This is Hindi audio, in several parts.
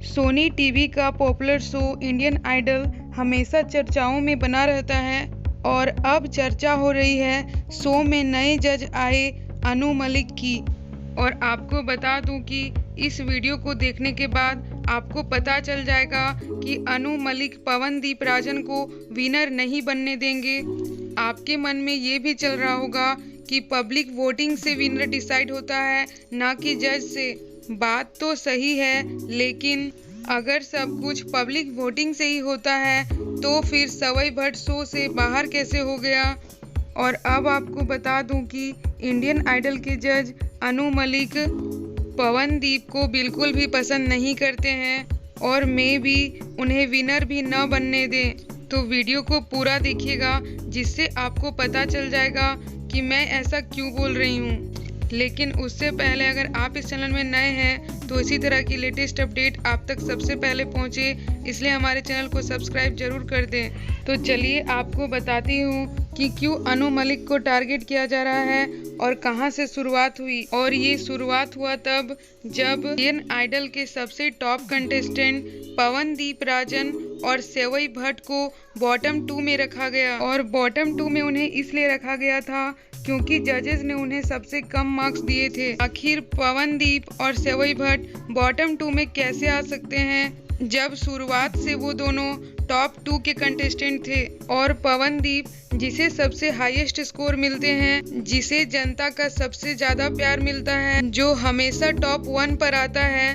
सोनी टीवी का पॉपुलर शो इंडियन आइडल हमेशा चर्चाओं में बना रहता है और अब चर्चा हो रही है शो में नए जज आए अनु मलिक की। और आपको बता दूं कि इस वीडियो को देखने के बाद आपको पता चल जाएगा कि अनु मलिक पवनदीप राजन को विनर नहीं बनने देंगे। आपके मन में ये भी चल रहा होगा कि पब्लिक वोटिंग से विनर डिसाइड होता है, ना कि जज से। बात तो सही है, लेकिन अगर सब कुछ पब्लिक वोटिंग से ही होता है तो फिर सवई भट्ट शो से बाहर कैसे हो गया। और अब आपको बता दूं कि इंडियन आइडल के जज अनु मलिक पवनदीप को बिल्कुल भी पसंद नहीं करते हैं और मैं भी उन्हें विनर भी न बनने दें। तो वीडियो को पूरा देखिएगा, जिससे आपको पता चल जाएगा कि मैं ऐसा क्यों बोल रही हूँ। लेकिन उससे पहले अगर आप इस चैनल में नए हैं तो इसी तरह की लेटेस्ट अपडेट आप तक सबसे पहले पहुँचे, इसलिए हमारे चैनल को सब्सक्राइब जरूर कर दें। तो चलिए आपको बताती हूँ कि क्यों अनु मलिक को टारगेट किया जा रहा है और कहां से शुरुआत हुई। और ये शुरुआत हुआ तब जब इंडियन आइडल के सबसे टॉप कंटेस्टेंट पवनदीप राजन और सवई भट्ट को बॉटम 2 में रखा गया। और बॉटम 2 में उन्हें इसलिए रखा गया था क्योंकि जजेस ने उन्हें सबसे कम मार्क्स दिए थे। आखिर पवनदीप और सवई भट्ट बॉटम 2 में कैसे आ सकते हैं जब शुरुआत से वो दोनों टॉप 2 के कंटेस्टेंट थे। और पवनदीप जिसे सबसे हाईएस्ट स्कोर मिलते हैं, जिसे जनता का सबसे ज्यादा प्यार मिलता है, जो हमेशा टॉप 1 पर आता है,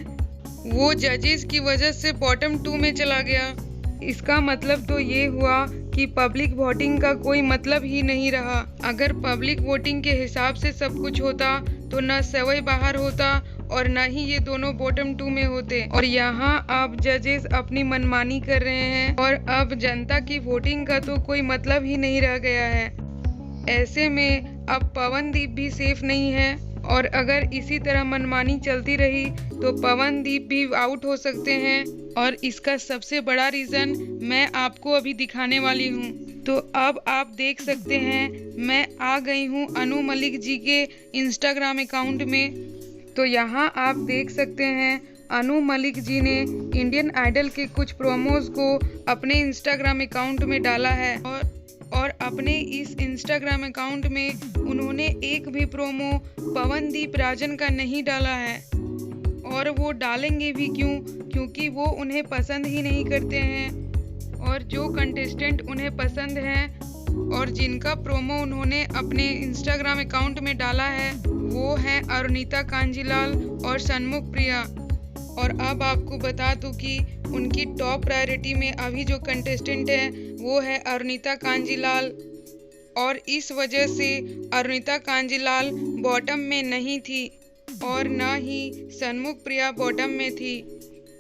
वो जजेस की वजह से बॉटम 2 में चला गया। इसका मतलब तो ये हुआ कि पब्लिक वोटिंग का कोई मतलब ही नहीं रहा। अगर पब्लिक वोटिंग के हिसाब से सब कुछ होता तो न सवई बाहर होता और न ही ये दोनों बॉटम 2 में होते। और यहाँ अब जजेस अपनी मनमानी कर रहे हैं और अब जनता की वोटिंग का तो कोई मतलब ही नहीं रह गया है। ऐसे में अब पवनदीप भी सेफ नहीं है और अगर इसी तरह मनमानी चलती रही तो पवनदीप भी आउट हो सकते हैं। और इसका सबसे बड़ा रीज़न मैं आपको अभी दिखाने वाली हूँ। तो अब आप देख सकते हैं मैं आ गई हूँ अनु मलिक जी के इंस्टाग्राम अकाउंट में। तो यहाँ आप देख सकते हैं अनु मलिक जी ने इंडियन आइडल के कुछ प्रोमोज को अपने इंस्टाग्राम अकाउंट में डाला है। और अपने इस इंस्टाग्राम अकाउंट में उन्होंने एक भी प्रोमो पवनदीप राजन का नहीं डाला है। और वो डालेंगे भी क्यों, क्योंकि वो उन्हें पसंद ही नहीं करते हैं। और जो कंटेस्टेंट उन्हें पसंद हैं और जिनका प्रोमो उन्होंने अपने इंस्टाग्राम अकाउंट में डाला है, वो हैं अरुणिता कांजीलाल और सन्मुख प्रिया। और अब आपको बता दूं कि उनकी टॉप प्रायोरिटी में अभी जो कंटेस्टेंट है वो है अरुणिता कांजीलाल। और इस वजह से अरुणिता कांजीलाल बॉटम में नहीं थी और ना ही सन्मुख प्रिया बॉटम में थी।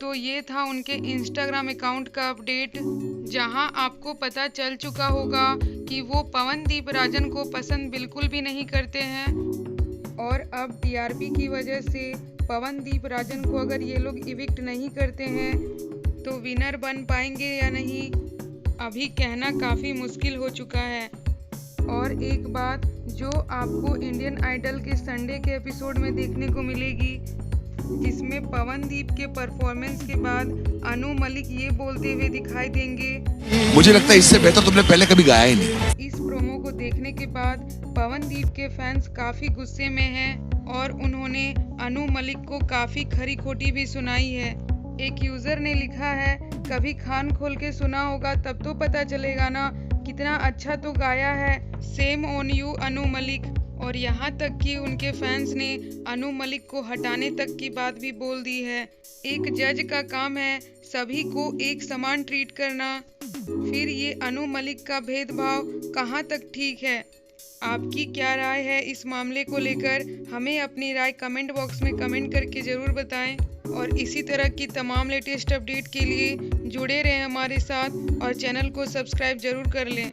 तो ये था उनके इंस्टाग्राम अकाउंट का अपडेट, जहां आपको पता चल चुका होगा कि वो पवनदीप राजन को पसंद बिल्कुल भी नहीं करते हैं। और अब टीआरपी की वजह से पवनदीप राजन को अगर ये लोग इविक्ट नहीं करते हैं तो विनर बन पाएंगे या नहीं, अभी कहना काफ़ी मुश्किल हो चुका है। और एक बात जो आपको इंडियन आइडल के संडे के एपिसोड में देखने को मिलेगी, जिसमें पवनदीप के परफॉर्मेंस के बाद अनु मलिक ये बोलते हुए दिखाई देंगे, मुझे लगता है इससे बेहतर तुमने पहले कभी गाया ही नहीं। इस प्रोमो को देखने के बाद पवनदीप के फैंस काफ़ी गुस्से में हैं और उन्होंने अनु मलिक को काफ़ी खरी खोटी भी सुनाई है। एक यूज़र ने लिखा है, कभी कान खोल के सुना होगा तब तो पता चलेगा ना, कितना अच्छा तो गाया है, same on you Anu Malik. और यहाँ तक कि उनके फैंस ने अनु मलिक को हटाने तक की बात भी बोल दी है। एक जज का काम है सभी को एक समान ट्रीट करना, फिर ये अनु मलिक का भेदभाव कहाँ तक ठीक है। आपकी क्या राय है इस मामले को लेकर, हमें अपनी राय कमेंट बॉक्स में कमेंट करके ज़रूर बताएं। और इसी तरह की तमाम लेटेस्ट अपडेट के लिए जुड़े रहें हमारे साथ और चैनल को सब्सक्राइब जरूर कर लें।